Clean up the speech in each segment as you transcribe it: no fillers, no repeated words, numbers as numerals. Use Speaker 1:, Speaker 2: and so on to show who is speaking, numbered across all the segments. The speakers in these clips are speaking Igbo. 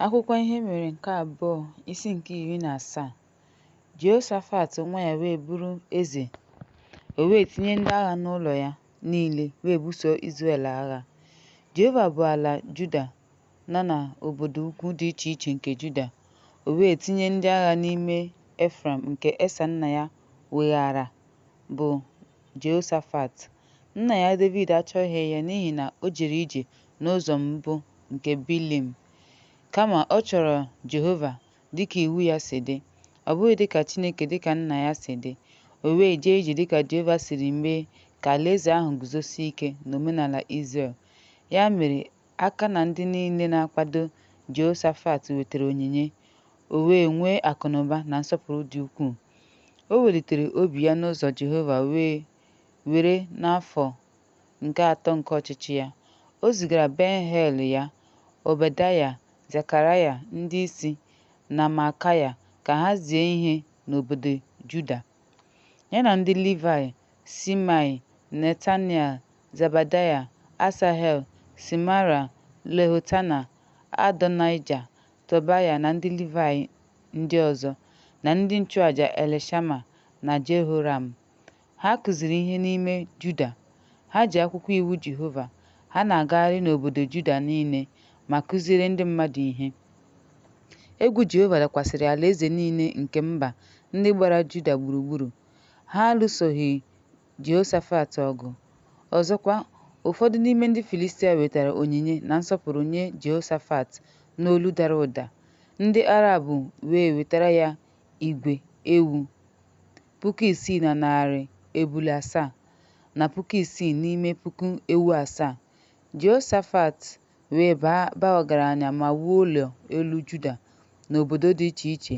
Speaker 1: Akwụkwọ ihe mere nke abụọ isi nke 17. Jehoshafat nwa ya wee bụrụ eze, o wee tinye ndị agha n'ụlọ ya niile wee buso Izrel agha. Jehova bụ ala Juda nọ n'obodo ukwu dị iche iche nke Juda, o wee tinye ndị agha n'ime Efraim nke Esa nna ya weghara bụ Jehoshafat. Nna ya David achọghị ya n'ihi na o jere ije n'ụzọ mbụ nke Bilim, kama ọ chọrọ Jehova dịka iwu ya si dị, ọ bụghị dịka Chineke dịka nna ya si dị. O wee jee ije dịka Jehova siri mee ka alaeze ahụ guzosie ike n'omenala Izrel. Ya mere, aka na ndị niile na-akwado Jehoshafat wetara onyinye, o wee nwee akụnụba na nsọpụrụ dị ukwuu. O welitere obi ya n'ụzọ Jehova were n'afọ nke atọ nke ọchịchị ya. O zigara Ben-Hail ya, Obadaya, Zekaraya ndị isi, na Maakaya ka ha zie ihe n'obodo Juda. Ya na ndị Livai, Simei, Netanel, Zebadaya, Asahel, Simara, Lehotana, Adonija, Tobaya na ndị Livai ndị ọzọ, na ndị nchụaja Elishama na Jehoram. Ha kụziri ihe n'ime Juda. Ha ji akwụkwọ iwu Jehova. Ha na-agagharị n'obodo Juda niile ma kụziere ndị mmadụ ihe. Egwu Jehova dakwasịrị alaeze niile nke mba ndị gbara Juda gburugburu. Ha alụsoghị Jehoshafat ọgụ. Ọzọkwa, ụfọdụ n'ime ndị Filistia wetara onyinye na nsọpụrụ nye Jehoshafat n'olu dara ụda. Ndị Arab wee wetara ya igwe ewu 6,700, ebule 7, na 6,000 n'ime 7,000. Jehoshafat wee baa ọgaranya ma wuo ụlọ elu Juda n'obodo dị iche iche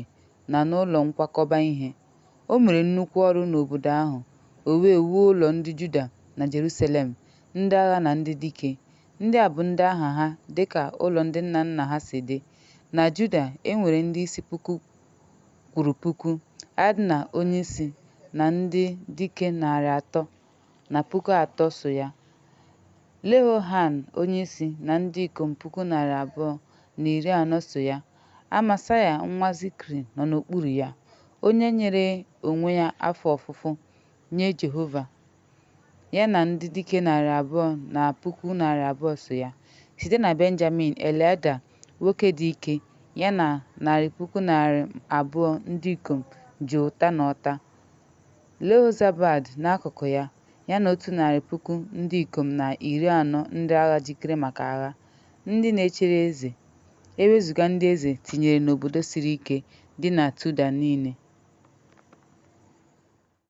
Speaker 1: na n'ụlọ nkwakọba ihe. O mere nnukwu ọrụ n'obodo ahụ. O wee wuo ụlọ ndị Juda na Jerusalem, ndị agha na ndị dike. Ndị a bụ ndị aha ha dịka ụlọ ndị nna nna ha si dị. Na Juda e nwere ndị isi puku kwuru puku, Adna onyeisi na ndị dike 300 na 3,000 so ya. Lehohan onyeisi na ndị ikom 240,000 so ya. Amasaya nwa Zikri nọ n'okpuru ya, onye nyere onwe ya afọ ofufo nye Jehova. Ya na ndị dike 200 na 200,000 so ya. Site na Benjamin, Eliada nwoke dị ike, ya na 200,000 ndị ikom ji ụta na ọta. Lehozabad n'akụkụ ya, ya na 100,000 ndị ikom na 40 ndị agha jikere maka agha, ndị na-echere eze. Ewezuga ndị eze tinyere n'obodo siri ike dị na Juda niile.